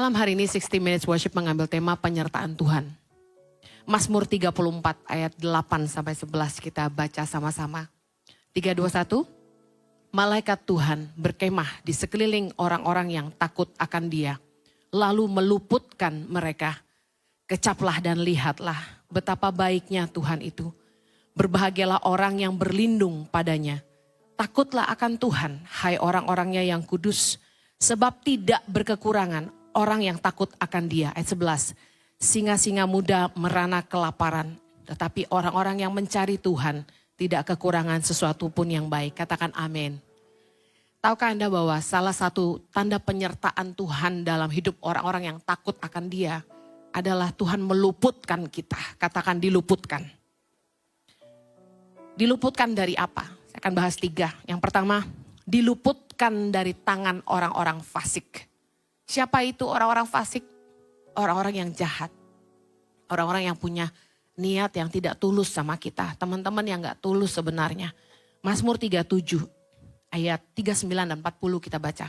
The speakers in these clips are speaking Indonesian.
Malam hari ini 60 Minutes Worship mengambil tema penyertaan Tuhan. Mazmur 34 ayat 8 sampai 11 kita baca sama-sama. 3, 2, 1. Malaikat Tuhan berkemah di sekeliling orang-orang yang takut akan Dia, lalu meluputkan mereka. Kecaplah dan lihatlah betapa baiknya Tuhan itu. Berbahagialah orang yang berlindung padanya. Takutlah akan Tuhan, hai orang-orangnya yang kudus, sebab tidak berkekurangan orang yang takut akan Dia. Ayat 11. Singa-singa muda merana kelaparan, tetapi orang-orang yang mencari Tuhan tidak kekurangan sesuatu pun yang baik. Katakan amin. Tahukah Anda bahwa salah satu tanda penyertaan Tuhan dalam hidup orang-orang yang takut akan Dia adalah Tuhan meluputkan kita. Katakan diluputkan. Diluputkan dari apa? Saya akan bahas 3. Yang pertama, diluputkan dari tangan orang-orang fasik. Siapa itu orang-orang fasik? Orang-orang yang jahat. Orang-orang yang punya niat yang tidak tulus sama kita. Teman-teman yang gak tulus sebenarnya. Mazmur 37 ayat 39 dan 40 kita baca.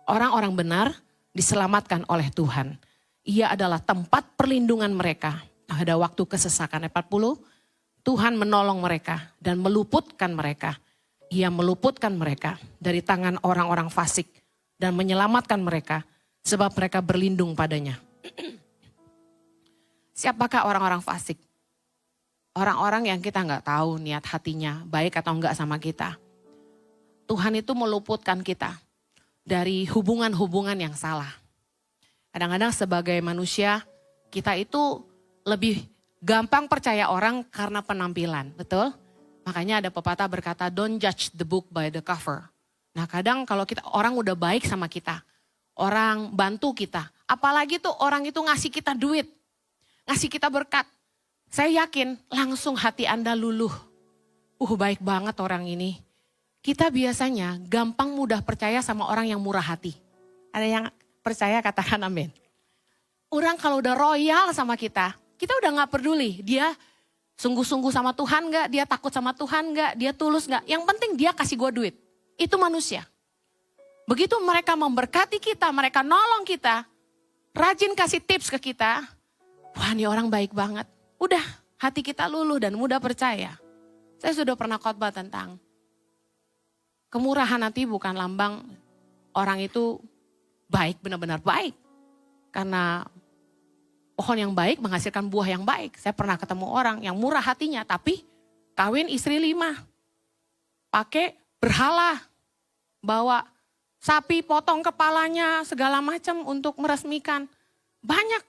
Orang-orang benar diselamatkan oleh Tuhan. Ia adalah tempat perlindungan mereka. Pada waktu kesesakan ayat 40. Tuhan menolong mereka dan meluputkan mereka. Ia meluputkan mereka dari tangan orang-orang fasik. Dan menyelamatkan mereka. Sebab mereka berlindung padanya. Siapakah orang-orang fasik? Orang-orang yang kita nggak tahu niat hatinya baik atau enggak sama kita. Tuhan itu meluputkan kita dari hubungan-hubungan yang salah. Kadang-kadang sebagai manusia kita itu lebih gampang percaya orang karena penampilan, betul? Makanya ada pepatah berkata don't judge the book by the cover. Nah kadang kalau orang udah baik sama kita, orang bantu kita, apalagi tuh orang itu ngasih kita duit, ngasih kita berkat. Saya yakin langsung hati Anda luluh. Baik banget orang ini. Kita biasanya gampang mudah percaya sama orang yang murah hati. Ada yang percaya katakan amin. Orang kalau udah royal sama kita udah gak peduli. Dia sungguh-sungguh sama Tuhan gak, dia takut sama Tuhan gak, dia tulus gak. Yang penting dia kasih gue duit. Itu manusia. Begitu mereka memberkati kita, mereka nolong kita, rajin kasih tips ke kita, wah ini orang baik banget. Udah hati kita luluh dan mudah percaya. Saya sudah pernah khotbah tentang kemurahan hati bukan lambang orang itu baik, benar-benar baik. Karena pohon yang baik menghasilkan buah yang baik. Saya pernah ketemu orang yang murah hatinya tapi kawin istri 5. Pakai berhala, bawa sapi potong kepalanya segala macam untuk meresmikan. Banyak.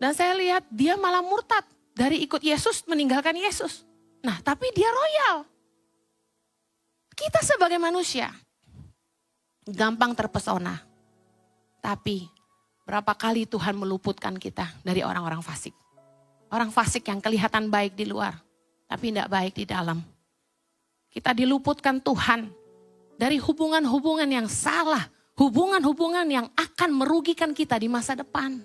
Dan saya lihat dia malah murtad. Dari ikut Yesus meninggalkan Yesus. Nah tapi dia royal. Kita sebagai manusia gampang terpesona. Tapi berapa kali Tuhan meluputkan kita dari orang-orang fasik. Orang fasik yang kelihatan baik di luar. Tapi tidak baik di dalam. Kita diluputkan Tuhan dari hubungan-hubungan yang salah. Hubungan-hubungan yang akan merugikan kita di masa depan.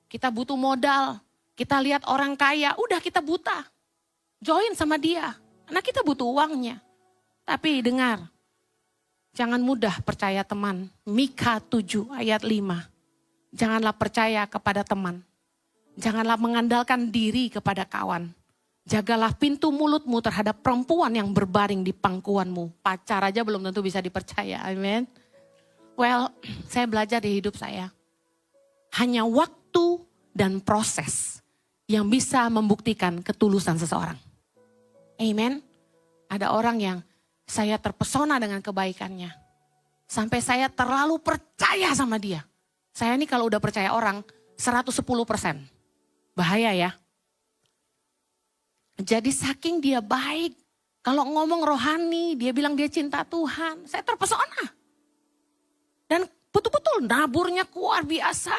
Kita butuh modal. Kita lihat orang kaya, udah kita buta. Join sama dia. Karena kita butuh uangnya. Tapi dengar. Jangan mudah percaya teman. Mika 7 ayat 5. Janganlah percaya kepada teman. Janganlah mengandalkan diri kepada kawan. Jagalah pintu mulutmu terhadap perempuan yang berbaring di pangkuanmu. Pacar aja belum tentu bisa dipercaya. Amin. Well, saya belajar di hidup saya. Hanya waktu dan proses yang bisa membuktikan ketulusan seseorang. Amen. Ada orang yang saya terpesona dengan kebaikannya. Sampai saya terlalu percaya sama dia. Saya ini kalau udah percaya orang 110%. Bahaya ya. Jadi saking dia baik. Kalau ngomong rohani, dia bilang dia cinta Tuhan. Saya terpesona. Dan betul-betul naburnya luar biasa.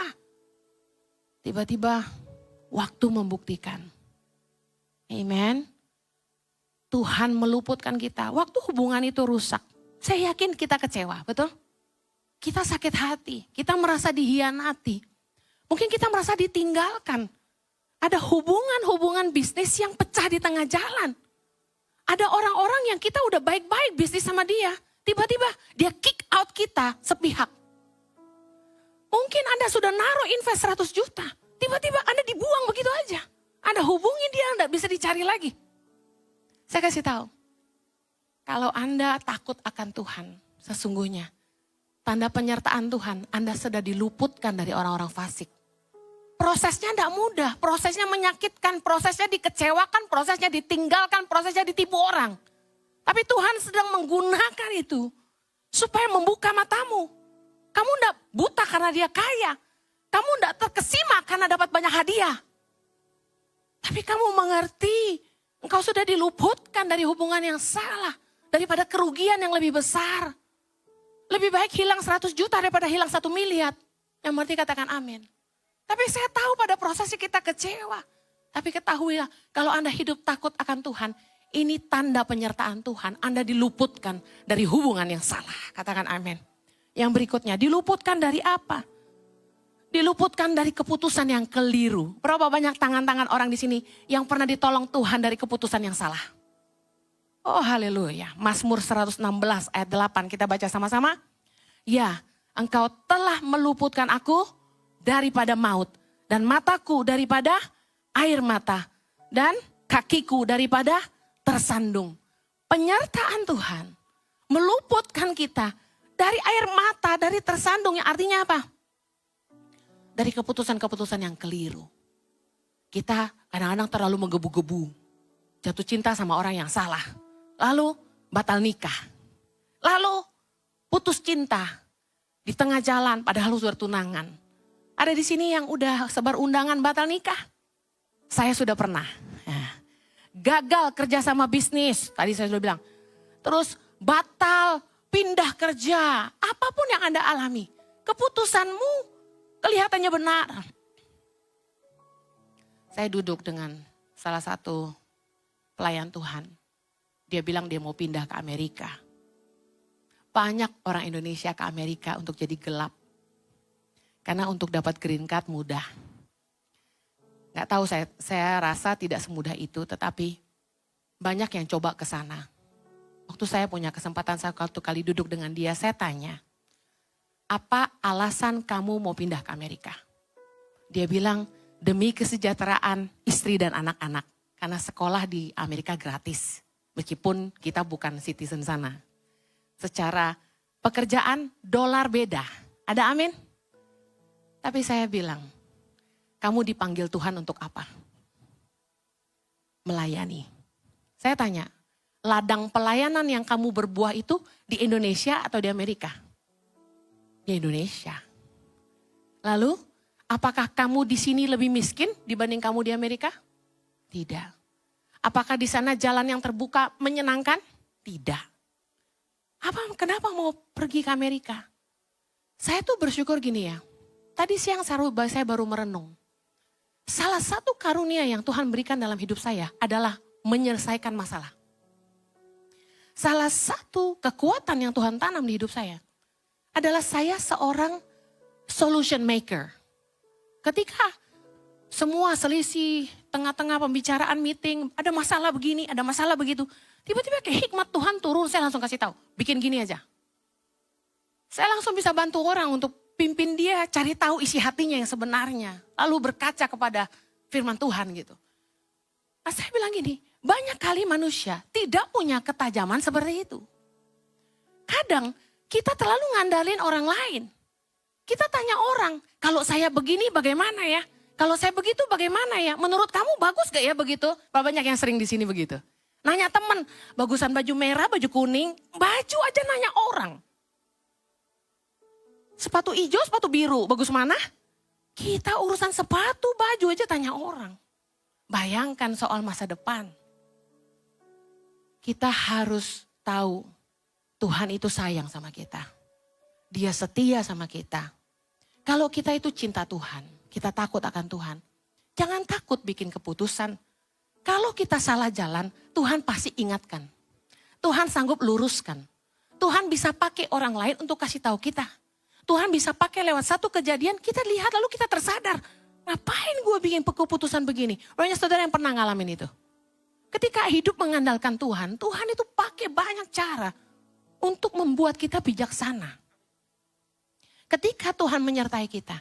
Tiba-tiba waktu membuktikan. Amen. Tuhan meluputkan kita. Waktu hubungan itu rusak. Saya yakin kita kecewa, betul? Kita sakit hati. Kita merasa dihianati. Mungkin kita merasa ditinggalkan. Ada hubungan-hubungan bisnis yang pecah di tengah jalan. Ada orang-orang yang kita udah baik-baik bisnis sama dia. Tiba-tiba dia kick out kita sepihak. Mungkin Anda sudah naruh invest 100 juta. Tiba-tiba Anda dibuang begitu aja. Anda hubungi dia, Anda bisa dicari lagi. Saya kasih tahu. Kalau Anda takut akan Tuhan, sesungguhnya tanda penyertaan Tuhan, Anda sudah diluputkan dari orang-orang fasik. Prosesnya tidak mudah, prosesnya menyakitkan, prosesnya dikecewakan, prosesnya ditinggalkan, prosesnya ditipu orang. Tapi Tuhan sedang menggunakan itu supaya membuka matamu. Kamu tidak buta karena dia kaya. Kamu tidak terkesima karena dapat banyak hadiah. Tapi kamu mengerti, engkau sudah diluputkan dari hubungan yang salah. Daripada kerugian yang lebih besar. Lebih baik hilang 100 juta daripada hilang 1 miliar. Yang berarti katakan amin. Tapi saya tahu pada prosesnya kita kecewa. Tapi ketahuilah, kalau Anda hidup takut akan Tuhan, ini tanda penyertaan Tuhan. Anda diluputkan dari hubungan yang salah. Katakan amin. Yang berikutnya, diluputkan dari apa? Diluputkan dari keputusan yang keliru. Berapa banyak tangan-tangan orang di sini yang pernah ditolong Tuhan dari keputusan yang salah? Oh haleluya. Mazmur 116 ayat 8 kita baca sama-sama. Ya, engkau telah meluputkan aku daripada maut. Dan mataku daripada air mata. Dan kakiku daripada tersandung. Penyertaan Tuhan meluputkan kita dari air mata, dari tersandung. Yang artinya apa? Dari keputusan-keputusan yang keliru. Kita kadang-kadang terlalu menggebu-gebu. Jatuh cinta sama orang yang salah. Lalu batal nikah. Lalu putus cinta. Di tengah jalan padahal sudah tunangan. Ada di sini yang udah sebar undangan batal nikah. Saya sudah pernah. Gagal kerja sama bisnis. Tadi saya sudah bilang. Terus batal pindah kerja. Apapun yang Anda alami. Keputusanmu kelihatannya benar. Saya duduk dengan salah satu pelayan Tuhan. Dia bilang dia mau pindah ke Amerika. Banyak orang Indonesia ke Amerika untuk jadi gelap. Karena untuk dapat green card mudah. Gak tahu saya rasa tidak semudah itu, tetapi banyak yang coba ke sana. Waktu saya punya kesempatan satu kali duduk dengan dia, saya tanya, apa alasan kamu mau pindah ke Amerika? Dia bilang, demi kesejahteraan istri dan anak-anak. Karena sekolah di Amerika gratis. Meskipun kita bukan citizen sana. Secara pekerjaan dolar beda. Ada amin? Tapi saya bilang, kamu dipanggil Tuhan untuk apa? Melayani. Saya tanya, ladang pelayanan yang kamu berbuah itu di Indonesia atau di Amerika? Di Indonesia. Lalu, apakah kamu di sini lebih miskin dibanding kamu di Amerika? Tidak. Apakah di sana jalan yang terbuka menyenangkan? Tidak. Kenapa mau pergi ke Amerika? Saya tuh bersyukur gini ya. Tadi siang saya baru merenung. Salah satu karunia yang Tuhan berikan dalam hidup saya adalah menyelesaikan masalah. Salah satu kekuatan yang Tuhan tanam di hidup saya adalah saya seorang solution maker. Ketika semua selisih, tengah-tengah pembicaraan meeting, ada masalah begini, ada masalah begitu. Tiba-tiba kayak hikmat Tuhan turun, saya langsung kasih tahu, bikin gini aja. Saya langsung bisa bantu orang untuk pimpin dia cari tahu isi hatinya yang sebenarnya. Lalu berkaca kepada firman Tuhan gitu. Nah, saya bilang gini, banyak kali manusia tidak punya ketajaman seperti itu. Kadang kita terlalu ngandalin orang lain. Kita tanya orang, kalau saya begini bagaimana ya? Kalau saya begitu bagaimana ya? Menurut kamu bagus gak ya begitu? Banyak yang sering di sini begitu. Nanya teman, bagusan baju merah, baju kuning, baju aja nanya orang. Sepatu hijau, sepatu biru, bagus mana? Kita urusan sepatu, baju aja tanya orang. Bayangkan soal masa depan. Kita harus tahu Tuhan itu sayang sama kita. Dia setia sama kita. Kalau kita itu cinta Tuhan, kita takut akan Tuhan. Jangan takut bikin keputusan. Kalau kita salah jalan, Tuhan pasti ingatkan. Tuhan sanggup luruskan. Tuhan bisa pakai orang lain untuk kasih tahu kita. Tuhan bisa pakai lewat satu kejadian, kita lihat lalu kita tersadar. Ngapain gue bikin keputusan begini? Banyak saudara yang pernah ngalamin itu. Ketika hidup mengandalkan Tuhan, Tuhan itu pakai banyak cara untuk membuat kita bijaksana. Ketika Tuhan menyertai kita,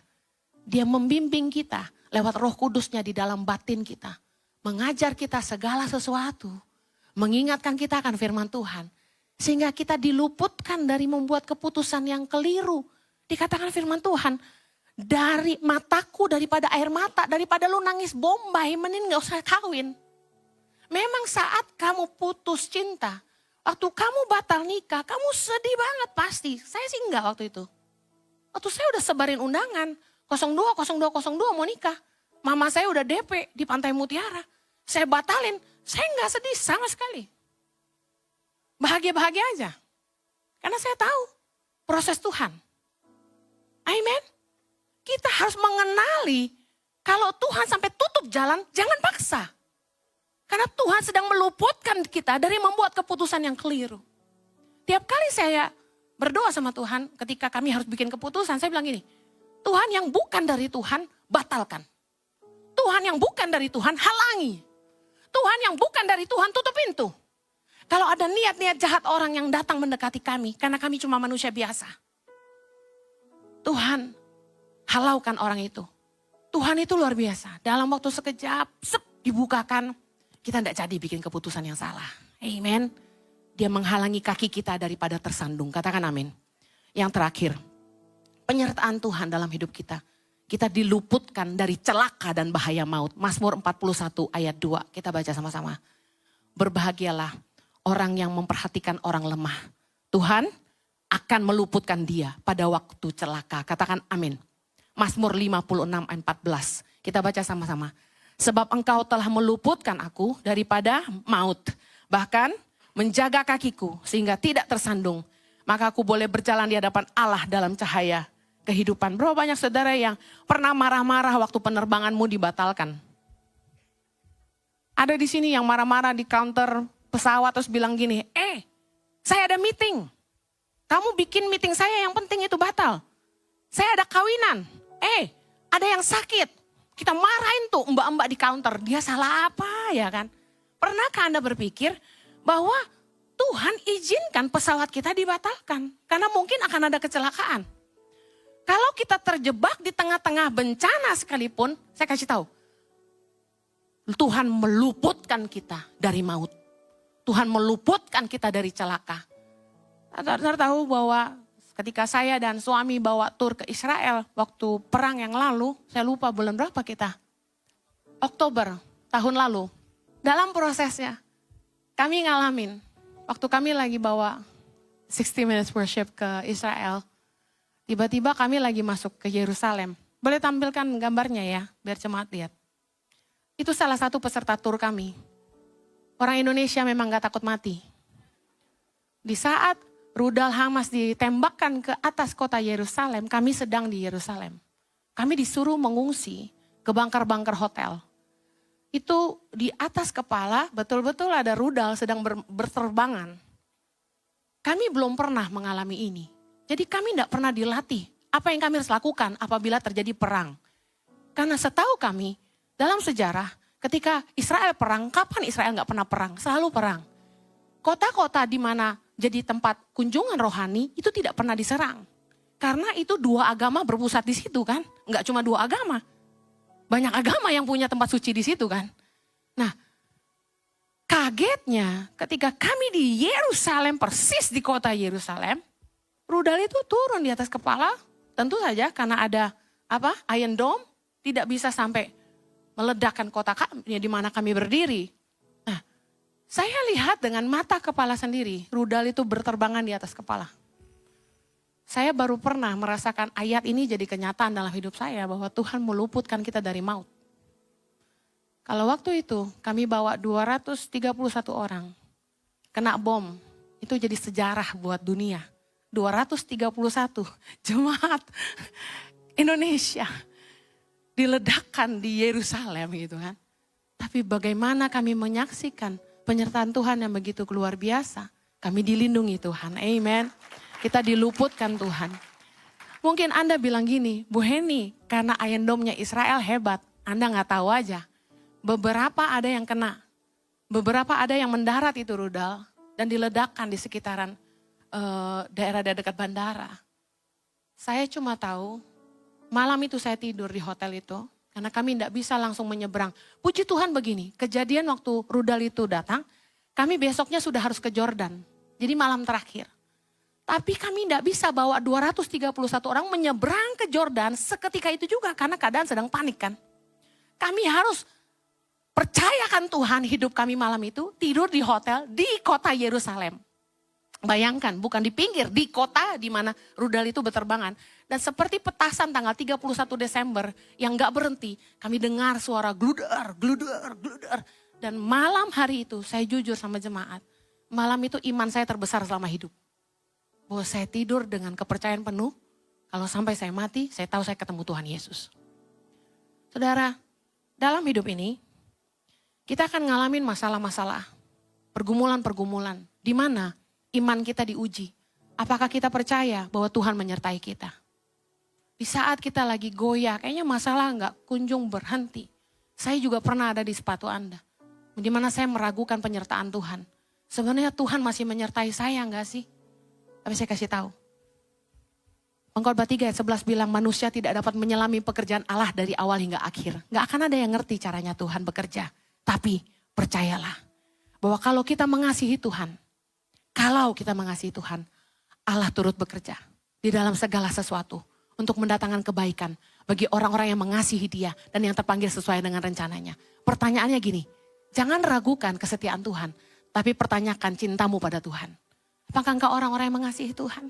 Dia membimbing kita lewat Roh Kudus-Nya di dalam batin kita. Mengajar kita segala sesuatu. Mengingatkan kita akan firman Tuhan. Sehingga kita diluputkan dari membuat keputusan yang keliru. Dikatakan firman Tuhan, dari mataku, daripada air mata, daripada lu nangis bombay, mending gak usah kawin. Memang saat kamu putus cinta, waktu kamu batal nikah, kamu sedih banget pasti. Saya sih enggak waktu itu. Waktu saya udah sebarin undangan, 02 mau nikah. Mama saya udah DP di Pantai Mutiara. Saya batalin, saya enggak sedih sama sekali. Bahagia-bahagia aja. Karena saya tahu proses Tuhan. Amin. Kita harus mengenali kalau Tuhan sampai tutup jalan, jangan paksa. Karena Tuhan sedang meluputkan kita dari membuat keputusan yang keliru. Tiap kali saya berdoa sama Tuhan ketika kami harus bikin keputusan, saya bilang gini, Tuhan yang bukan dari Tuhan, batalkan. Tuhan yang bukan dari Tuhan, halangi. Tuhan yang bukan dari Tuhan, tutup pintu. Kalau ada niat-niat jahat orang yang datang mendekati kami, karena kami cuma manusia biasa. Tuhan, halaukan orang itu. Tuhan itu luar biasa. Dalam waktu sekejap, dibukakan. Kita tidak jadi bikin keputusan yang salah. Amen. Dia menghalangi kaki kita daripada tersandung. Katakan amin. Yang terakhir, penyertaan Tuhan dalam hidup kita. Kita diluputkan dari celaka dan bahaya maut. Mazmur 41 ayat 2. Kita baca sama-sama. Berbahagialah orang yang memperhatikan orang lemah. Tuhan akan meluputkan dia pada waktu celaka. Katakan amin. Mazmur 56 ayat 14. Kita baca sama-sama. Sebab engkau telah meluputkan aku daripada maut. Bahkan menjaga kakiku sehingga tidak tersandung. Maka aku boleh berjalan di hadapan Allah dalam cahaya kehidupan. Berapa banyak saudara yang pernah marah-marah waktu penerbanganmu dibatalkan? Ada di sini yang marah-marah di counter pesawat terus bilang gini, saya ada meeting. Kamu bikin meeting saya yang penting itu batal. Saya ada kawinan. Ada yang sakit. Kita marahin tuh mbak-mbak di counter. Dia salah apa ya kan? Pernahkah Anda berpikir bahwa Tuhan izinkan pesawat kita dibatalkan? Karena mungkin akan ada kecelakaan. Kalau kita terjebak di tengah-tengah bencana sekalipun, saya kasih tahu. Tuhan meluputkan kita dari maut. Tuhan meluputkan kita dari celaka. Saudara tahu bahwa ketika saya dan suami bawa tur ke Israel waktu perang yang lalu, saya lupa bulan berapa kita. Oktober tahun lalu. Dalam prosesnya kami ngalamin, waktu kami lagi bawa 60 Minutes Worship ke Israel, tiba-tiba kami lagi masuk ke Yerusalem. Boleh tampilkan gambarnya ya, biar jemaat lihat. Itu salah satu peserta tur kami. Orang Indonesia memang gak takut mati. Di saat rudal Hamas ditembakkan ke atas kota Yerusalem, kami sedang di Yerusalem. Kami disuruh mengungsi ke bunker-bunker hotel. Itu di atas kepala betul-betul ada rudal sedang berterbangan. Kami belum pernah mengalami ini. Jadi kami tidak pernah dilatih apa yang kami harus lakukan apabila terjadi perang. Karena setahu kami dalam sejarah ketika Israel perang, kapan Israel nggak pernah perang? Selalu perang. Kota-kota di mana jadi tempat kunjungan rohani itu tidak pernah diserang. Karena itu dua agama berpusat di situ kan. Enggak cuma dua agama. Banyak agama yang punya tempat suci di situ kan. Nah, kagetnya ketika kami di Yerusalem, persis di kota Yerusalem, rudal itu turun di atas kepala. Tentu saja karena ada Iron Dome, tidak bisa sampai meledakkan kota kami di mana kami berdiri. Saya lihat dengan mata kepala sendiri, rudal itu berterbangan di atas kepala. Saya baru pernah merasakan ayat ini jadi kenyataan dalam hidup saya bahwa Tuhan meluputkan kita dari maut. Kalau waktu itu kami bawa 231 orang kena bom, itu jadi sejarah buat dunia. 231 jemaat Indonesia diledakkan di Yerusalem gitu kan. Tapi bagaimana kami menyaksikan penyertaan Tuhan yang begitu luar biasa. Kami dilindungi Tuhan. Amen. Kita diluputkan Tuhan. Mungkin Anda bilang gini, Bu Heni, karena Iron Dome-nya Israel hebat. Anda gak tahu aja. Beberapa ada yang kena. Beberapa ada yang mendarat itu rudal. Dan diledakkan di sekitaran daerah dekat bandara. Saya cuma tahu malam itu saya tidur di hotel itu. Karena kami tidak bisa langsung menyeberang. Puji Tuhan begini, kejadian waktu rudal itu datang, kami besoknya sudah harus ke Jordan. Jadi malam terakhir. Tapi kami tidak bisa bawa 231 orang menyeberang ke Jordan seketika itu juga. Karena keadaan sedang panik kan. Kami harus percayakan Tuhan hidup kami malam itu, tidur di hotel di kota Yerusalem. Bayangkan, bukan di pinggir, di kota di mana rudal itu berterbangan. Dan seperti petasan tanggal 31 Desember yang gak berhenti, kami dengar suara gludar, gludar, gludar. Dan malam hari itu, saya jujur sama jemaat, malam itu iman saya terbesar selama hidup. Bahwa saya tidur dengan kepercayaan penuh, kalau sampai saya mati, saya tahu saya ketemu Tuhan Yesus. Saudara, dalam hidup ini, kita akan ngalamin masalah-masalah, pergumulan-pergumulan, di mana iman kita diuji. Apakah kita percaya bahwa Tuhan menyertai kita? Di saat kita lagi goyah, kayaknya masalah nggak kunjung berhenti. Saya juga pernah ada di sepatu Anda. Di mana saya meragukan penyertaan Tuhan. Sebenarnya Tuhan masih menyertai saya nggak sih? Tapi saya kasih tahu. Pengkhotbah 3 ayat 11 bilang manusia tidak dapat menyelami pekerjaan Allah dari awal hingga akhir. Nggak akan ada yang ngerti caranya Tuhan bekerja. Tapi percayalah bahwa kalau kita mengasihi Tuhan, Allah turut bekerja di dalam segala sesuatu untuk mendatangkan kebaikan bagi orang-orang yang mengasihi Dia dan yang terpanggil sesuai dengan rencananya. Pertanyaannya gini, jangan ragukan kesetiaan Tuhan, tapi pertanyakan cintamu pada Tuhan. Apakah engkau orang-orang yang mengasihi Tuhan?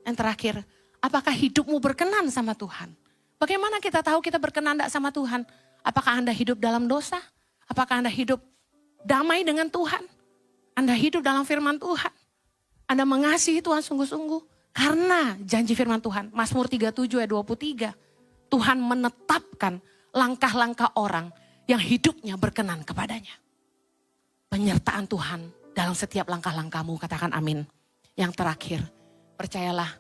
Yang terakhir, apakah hidupmu berkenan sama Tuhan? Bagaimana kita tahu kita berkenan enggak sama Tuhan? Apakah Anda hidup dalam dosa? Apakah Anda hidup damai dengan Tuhan? Anda hidup dalam firman Tuhan? Anda mengasihi Tuhan sungguh-sungguh? Karena janji firman Tuhan, Mazmur 37 ayat 23. Tuhan menetapkan langkah-langkah orang yang hidupnya berkenan kepadanya. Penyertaan Tuhan dalam setiap langkah-langkahmu, katakan amin. Yang terakhir, percayalah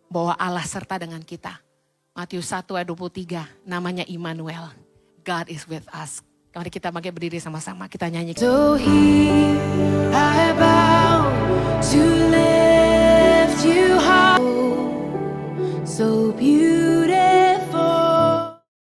bahwa Allah serta dengan kita. Matius 1 ayat 23, namanya Immanuel. God is with us. Mari kita berdiri sama-sama, kita nyanyi.